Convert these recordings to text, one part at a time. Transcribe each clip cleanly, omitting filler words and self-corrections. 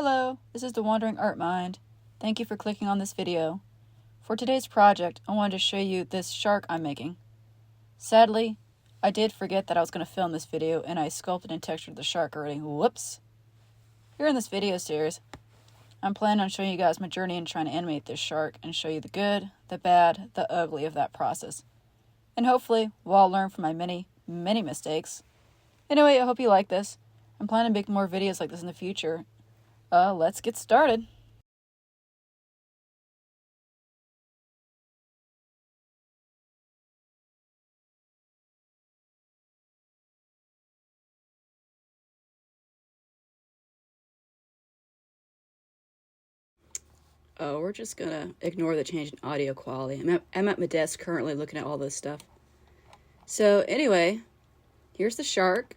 Hello, this is the Wandering Art Mind. Thank you for clicking on this video. For today's project, I wanted to show you this shark I'm making. Sadly, I did forget that I was going to film this video and I sculpted and textured the shark already. Whoops! Here in this video series, I'm planning on showing you guys my journey in trying to animate this shark and show you the good, the bad, the ugly of that process. And hopefully, we'll all learn from my many mistakes. Anyway, I hope you like this. I'm planning to make more videos like this in the future. Let's get started. Oh, we're just gonna ignore the change in audio quality. I'm at my desk currently looking at all this stuff. So anyway, here's the shark.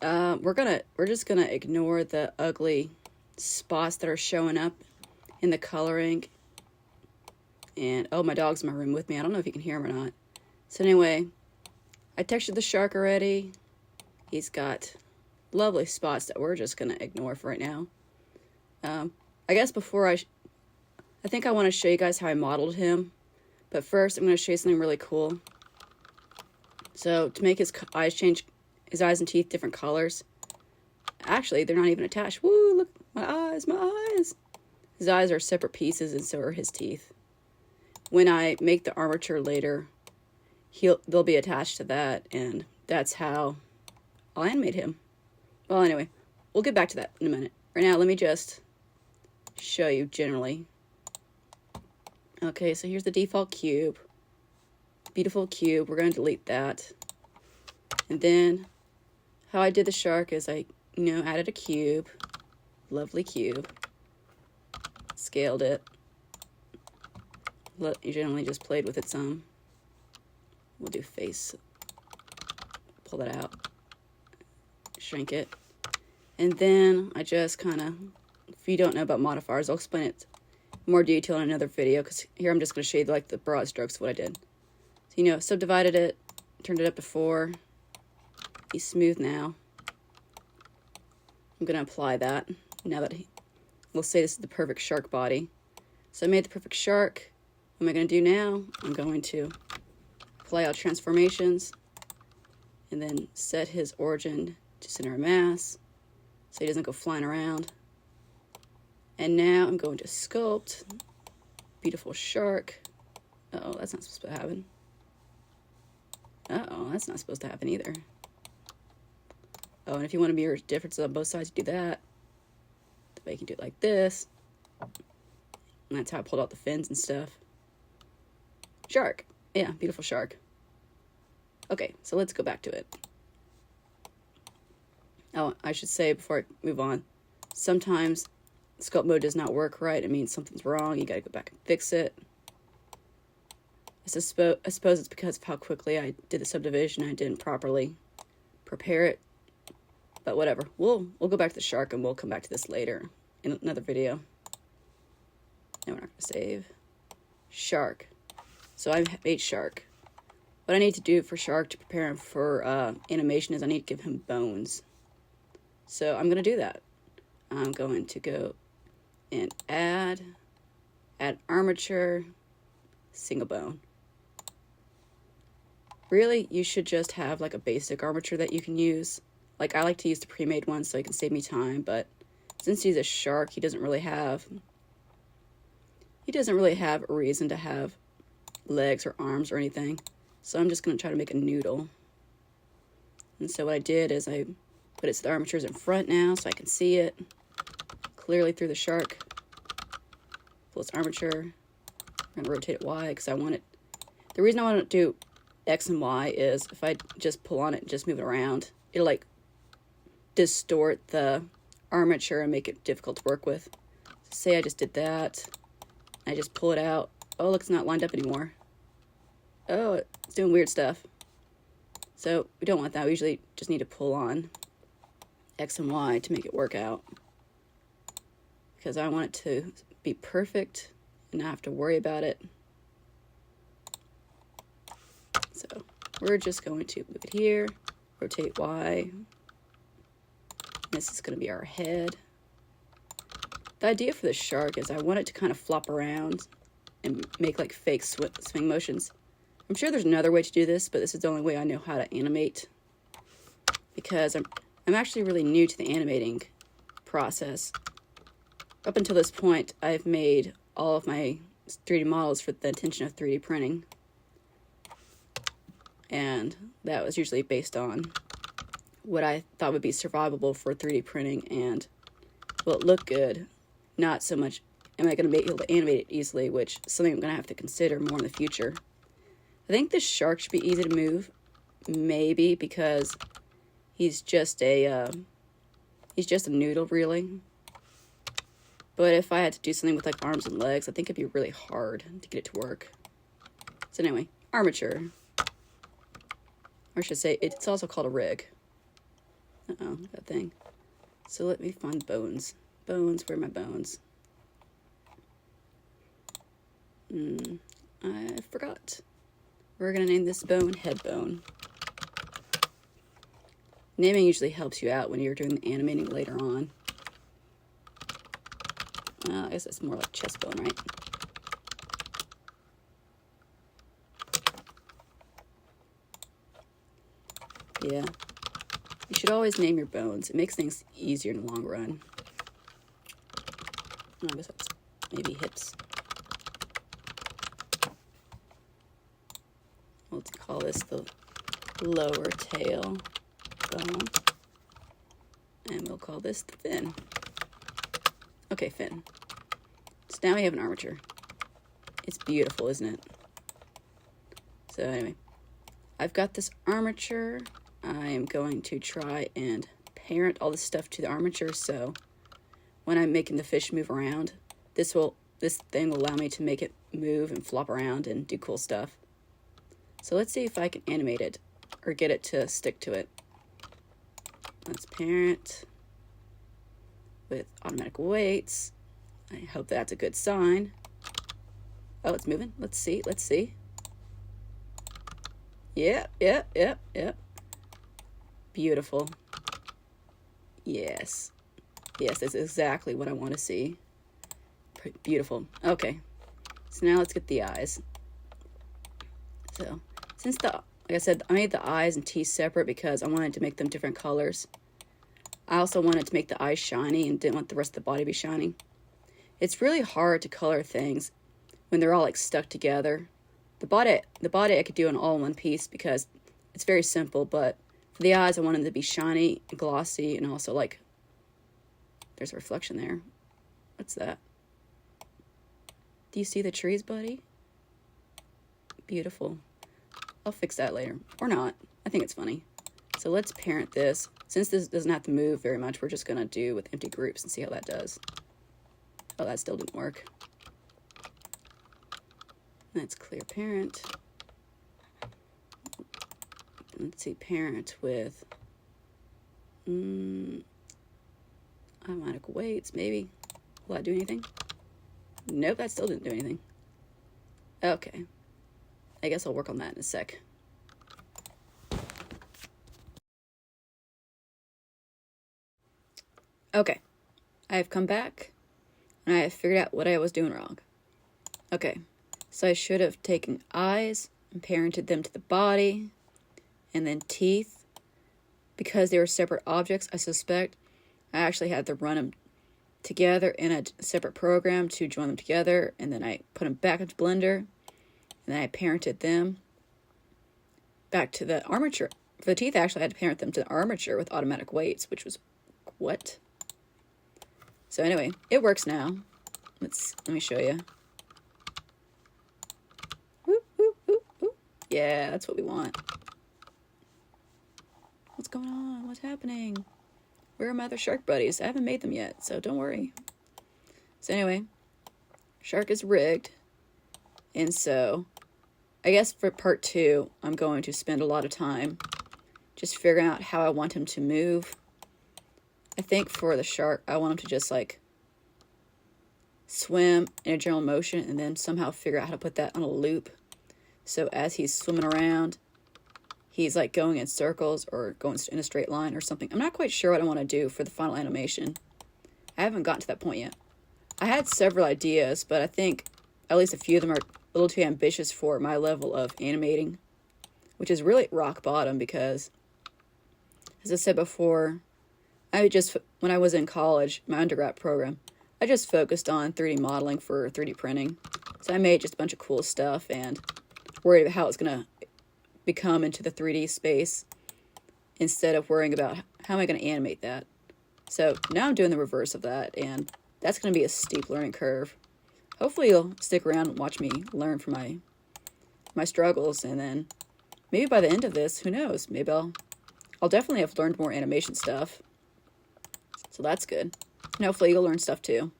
We're just gonna ignore the ugly spots that are showing up in the coloring. And oh, my dog's in my room with me. I don't know if you can hear him or not. So anyway, I textured the shark already. He's got lovely spots that we're just gonna ignore for right now. I guess before I think I want to show you guys how I modeled him, but first I'm going to show you something really cool. So to make his eyes change, his eyes and teeth different colors. Actually, they're not even attached. Woo, look, my eyes, my eyes. His eyes are separate pieces and so are his teeth. When I make the armature later, they'll be attached to that, and that's how I'll animate him. Well, anyway, we'll get back to that in a minute. Right now, let me just show you generally. Okay, so here's the default cube. Beautiful cube. We're going to delete that. And then how I did the shark is I, added a cube. Lovely cube. Scaled it. You generally just played with it some. We'll do face. Pull that out. Shrink it. And then I just kind of, if you don't know about modifiers, I'll explain it in more detail in another video, because here I'm just going to show you like the broad strokes of what I did. So, subdivided it, turned it up to 4. He's smooth now. I'm going to apply that now that we'll say this is the perfect shark body. So I made the perfect shark. What am I going to do now? I'm going to apply all transformations and then set his origin to center of mass so he doesn't go flying around. And now I'm going to sculpt. Beautiful shark. Uh-oh, that's not supposed to happen. Uh-oh, that's not supposed to happen either. Oh, and if you want to mirror differences on both sides, you do that. That way you can do it like this. And that's how I pulled out the fins and stuff. Shark. Yeah, beautiful shark. Okay, so let's go back to it. Oh, I should say before I move on, sometimes sculpt mode does not work right. It means something's wrong. You gotta go back and fix it. I suppose it's because of how quickly I did the subdivision. I didn't properly prepare it. But whatever. We'll go back to the shark and we'll come back to this later in another video. No, we're not gonna save. Shark. So I made shark. What I need to do for shark to prepare him for animation is I need to give him bones. So I'm gonna do that. I'm going to go and add armature, single bone. Really, you should just have like a basic armature that you can use. Like I like to use the pre-made one so it can save me time, but since he's a shark, he doesn't really have a reason to have legs or arms or anything. So I'm just going to try to make a noodle. And so what I did is I put the armatures in front now so I can see it clearly through the shark. Pull its armature. I'm going to rotate it Y because I want it. The reason I want to do X and Y is if I just pull on it and just move it around, it'll like distort the armature and make it difficult to work with. So say I just did that. I just pull it out. Oh, look, it's not lined up anymore. Oh, it's doing weird stuff. So we don't want that. We usually just need to pull on X and Y to make it work out. Because I want it to be perfect and not have to worry about it. So we're just going to move it here, rotate Y. This is going to be our head. the idea for the shark is I want it to kind of flop around and make like fake swing motions. I'm sure there's another way to do this, but this is the only way I know how to animate, because I'm actually really new to the animating process. Up until this point, I've made all of my 3D models for the intention of 3D printing, and that was usually based on what I thought would be survivable for 3D printing and will it look good, not so much am I going to be able to animate it easily, which is something I'm going to have to consider more in the future. I think this shark should be easy to move, maybe because he's just a noodle, really. But if I had to do something with like arms and legs, I think it'd be really hard to get it to work. So anyway, armature. Or I should say, it's also called a rig. Uh-oh, that thing. So let me find bones. Bones, where are my bones? I forgot. We're going to name this bone head bone. Naming usually helps you out when you're doing the animating later on. I guess that's more like chest bone, right? Yeah. You should always name your bones. It makes things easier in the long run. I guess that's maybe hips. Let's call this the lower tail bone. And we'll call this the fin. Okay, fin. So now we have an armature. It's beautiful, isn't it? So anyway, I've got this armature. I am going to try and parent all this stuff to the armature, so when I'm making the fish move around, this thing will allow me to make it move and flop around and do cool stuff. So let's see if I can animate it or get it to stick to it. Let's parent with automatic weights. I hope that's a good sign. Oh, it's moving. Let's see. Let's see. Yep. Beautiful. Yes. Yes, that's exactly what I want to see. Beautiful. Okay. So now let's get the eyes. So, like I said, I made the eyes and teeth separate because I wanted to make them different colors. I also wanted to make the eyes shiny and didn't want the rest of the body to be shiny. It's really hard to color things when they're all like stuck together. The body I could do in all in one piece because it's very simple, but for the eyes I wanted them to be shiny, glossy, and also like, there's a reflection there. What's that? Do you see the trees, buddy? Beautiful. I'll fix that later. Or not. I think it's funny. So let's parent this. Since this doesn't have to move very much, we're just going to do with empty groups and see how that does. Oh, that still didn't work. Let's clear parent. Let's see, parent with automatic weights, maybe. Will that do anything? Nope, that still didn't do anything. Okay. I guess I'll work on that in a sec. Okay. I have come back, and I have figured out what I was doing wrong. Okay. So I should have taken eyes and parented them to the body, and then teeth. Because they were separate objects, I suspect, I actually had to run them together in a separate program to join them together, and then I put them back into Blender, and then I parented them back to the armature. For the teeth, I actually had to parent them to the armature with automatic weights, which was what? So anyway, it works now. Let me show you. Whoop, whoop, whoop, whoop. Yeah, that's what we want. What's going on? What's happening? Where are my other shark buddies? I haven't made them yet, so don't worry. So anyway, shark is rigged. And so, I guess for part 2, I'm going to spend a lot of time just figuring out how I want him to move. I think for the shark, I want him to just like swim in a general motion and then somehow figure out how to put that on a loop. So as he's swimming around, he's like going in circles or going in a straight line or something. I'm not quite sure what I want to do for the final animation. I haven't gotten to that point yet. I had several ideas, but I think at least a few of them are a little too ambitious for my level of animating, which is really rock bottom because, as I said before, when I was in college, my undergrad program, I just focused on 3D modeling for 3D printing. So I made just a bunch of cool stuff and worried about how it's going to become into the 3D space instead of worrying about how am I going to animate that. So now I'm doing the reverse of that, and that's going to be a steep learning curve. Hopefully you'll stick around and watch me learn from my struggles, and then maybe by the end of this, who knows, maybe I'll definitely have learned more animation stuff. So that's good. And hopefully you'll learn stuff too.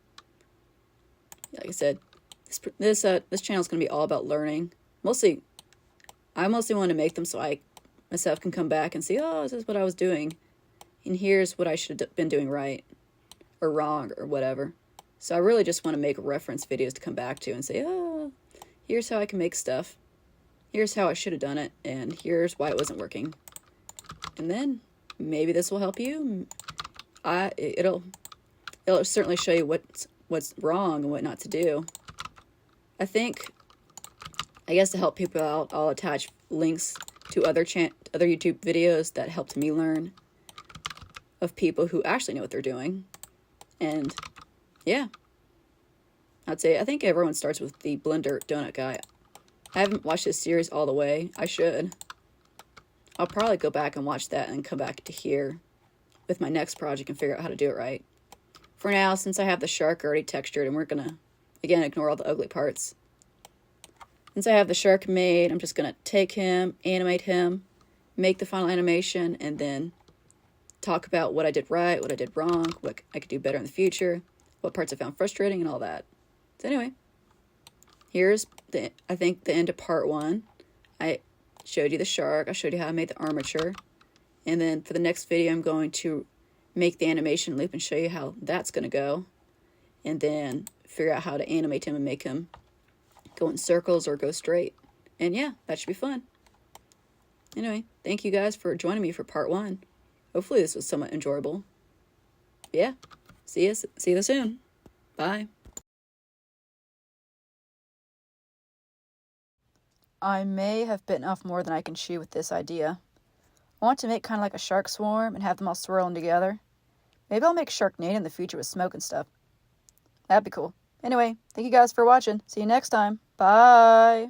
Like I said, this channel is going to be all about learning. I mostly want to make them so I myself can come back and see, oh, this is what I was doing, and here's what I should have been doing right or wrong or whatever. So I really just want to make reference videos to come back to and say, oh, here's how I can make stuff. Here's how I should have done it, and here's why it wasn't working. And then maybe this will help you. It'll certainly show you what's wrong and what not to do. I guess to help people out, I'll attach links to other YouTube videos that helped me learn of people who actually know what they're doing. And yeah, I think everyone starts with the Blender Donut Guy. I haven't watched this series all the way. I should. I'll probably go back and watch that and come back to here with my next project and figure out how to do it right. For now, since I have the shark already textured, and we're gonna, again, ignore all the ugly parts. Since I have the shark made, I'm just gonna take him, animate him, make the final animation, and then talk about what I did right, what I did wrong, what I could do better in the future, what parts I found frustrating, and all that. So anyway, here's I think the end of part 1. I showed you the shark, I showed you how I made the armature, and then for the next video I'm going to make the animation loop and show you how that's going to go, and then figure out how to animate him and make him go in circles or go straight. And yeah, that should be fun. Anyway, thank you guys for joining me for part 1. Hopefully this was somewhat enjoyable. Yeah, see you soon. Bye. I may have bitten off more than I can chew with this idea. I want to make kind of like a shark swarm and have them all swirling together. Maybe I'll make Sharknado in the future with smoke and stuff. That'd be cool. Anyway, thank you guys for watching. See you next time. Bye.